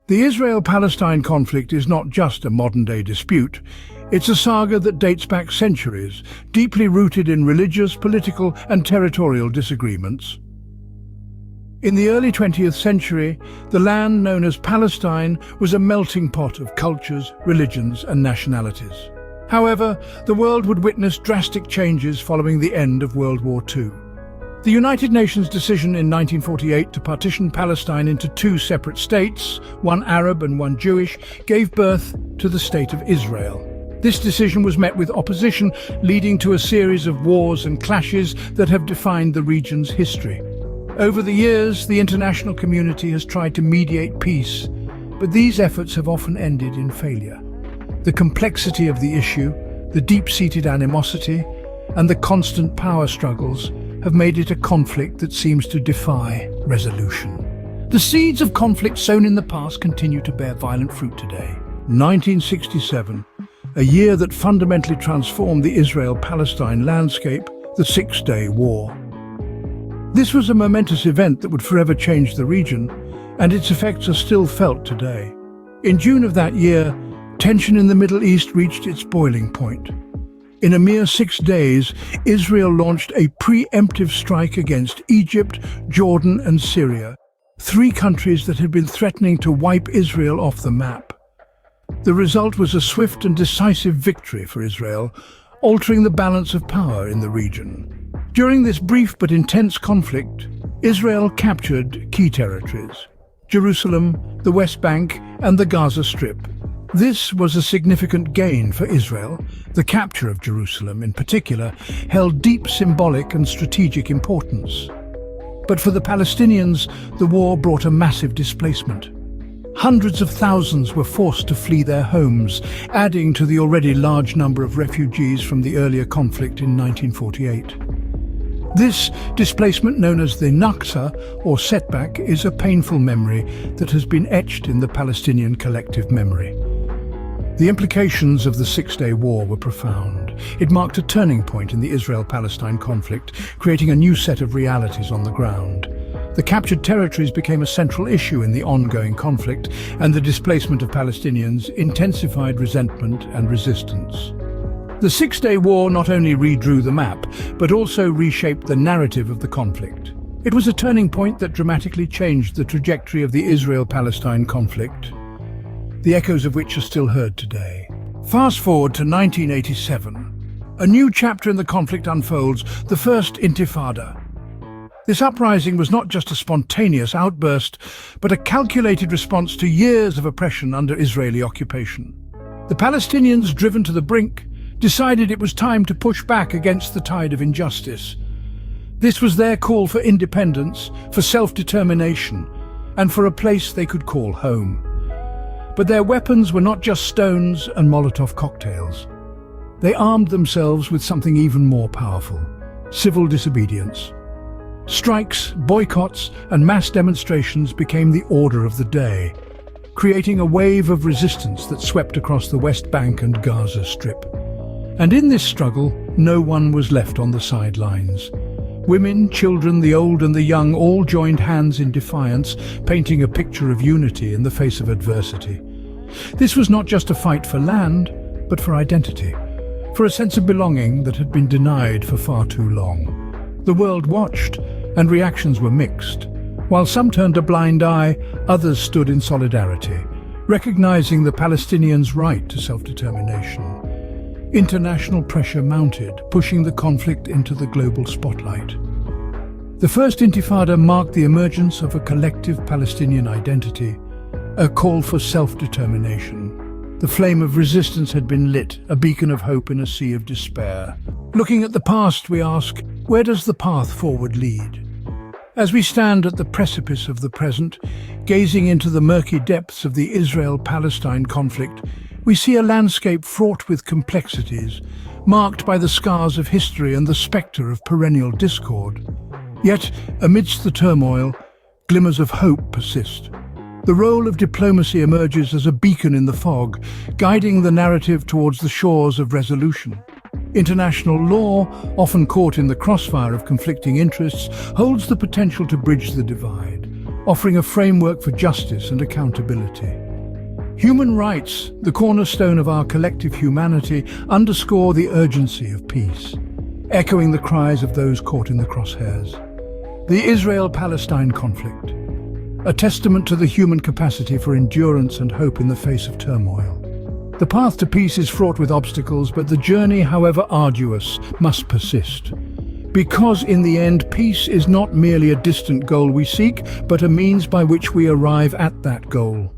The Israel-Palestine conflict is not just a modern-day dispute. It's a saga that dates back centuries, deeply rooted in religious, political, and territorial disagreements. In the early 20th century, the land known as Palestine was a melting pot of cultures, religions, and nationalities. However, the world would witness drastic changes following the end of World War II. The United Nations decision in 1948 to partition Palestine into two separate states, one Arab and one Jewish, gave birth to the State of Israel. This decision was met with opposition, leading to a series of wars and clashes that have defined the region's history. Over the years, the international community has tried to mediate peace, but these efforts have often ended in failure. The complexity of the issue, the deep-seated animosity, and the constant power struggles have made it a conflict that seems to defy resolution. The seeds of conflict sown in the past continue to bear violent fruit today. 1967, a year that fundamentally transformed the Israel-Palestine landscape, the Six-Day War. This was a momentous event that would forever change the region, and its effects are still felt today. In June of that year, tension in the Middle East reached its boiling point. In a mere 6 days, Israel launched a preemptive strike against Egypt, Jordan, and Syria, three countries that had been threatening to wipe Israel off the map. The result was a swift and decisive victory for Israel, altering the balance of power in the region. During this brief but intense conflict, Israel captured key territories: Jerusalem, the West Bank, and the Gaza Strip. This was a significant gain for Israel. The capture of Jerusalem, in particular, held deep symbolic and strategic importance. But for the Palestinians, the war brought a massive displacement. Hundreds of thousands were forced to flee their homes, adding to the already large number of refugees from the earlier conflict in 1948. This displacement, known as the Nakba, or setback, is a painful memory that has been etched in the Palestinian collective memory. The implications of the Six-Day War were profound. It marked a turning point in the Israel-Palestine conflict, creating a new set of realities on the ground. The captured territories became a central issue in the ongoing conflict, and the displacement of Palestinians intensified resentment and resistance. The Six-Day War not only redrew the map, but also reshaped the narrative of the conflict. It was a turning point that dramatically changed the trajectory of the Israel-Palestine conflict, the echoes of which are still heard today. Fast forward to 1987. A new chapter in the conflict unfolds, the First Intifada. This uprising was not just a spontaneous outburst, but a calculated response to years of oppression under Israeli occupation. The Palestinians, driven to the brink, decided it was time to push back against the tide of injustice. This was their call for independence, for self-determination, and for a place they could call home. But their weapons were not just stones and Molotov cocktails. They armed themselves with something even more powerful: civil disobedience. Strikes, boycotts, and mass demonstrations became the order of the day, creating a wave of resistance that swept across the West Bank and Gaza Strip. And in this struggle, no one was left on the sidelines. Women, children, the old and the young all joined hands in defiance, painting a picture of unity in the face of adversity. This was not just a fight for land, but for identity, for a sense of belonging that had been denied for far too long. The world watched, and reactions were mixed. While some turned a blind eye, others stood in solidarity, recognizing the Palestinians' right to self-determination. International pressure mounted, pushing the conflict into the global spotlight. The First Intifada marked the emergence of a collective Palestinian identity, a call for self-determination. The flame of resistance had been lit, a beacon of hope in a sea of despair. Looking at the past, we ask, where does the path forward lead? As we stand at the precipice of the present, gazing into the murky depths of the Israel-Palestine conflict, we see a landscape fraught with complexities, marked by the scars of history and the spectre of perennial discord. Yet, amidst the turmoil, glimmers of hope persist. The role of diplomacy emerges as a beacon in the fog, guiding the narrative towards the shores of resolution. International law, often caught in the crossfire of conflicting interests, holds the potential to bridge the divide, offering a framework for justice and accountability. Human rights, the cornerstone of our collective humanity, underscore the urgency of peace, echoing the cries of those caught in the crosshairs. The Israel-Palestine conflict, a testament to the human capacity for endurance and hope in the face of turmoil. The path to peace is fraught with obstacles, but the journey, however arduous, must persist. Because in the end, peace is not merely a distant goal we seek, but a means by which we arrive at that goal.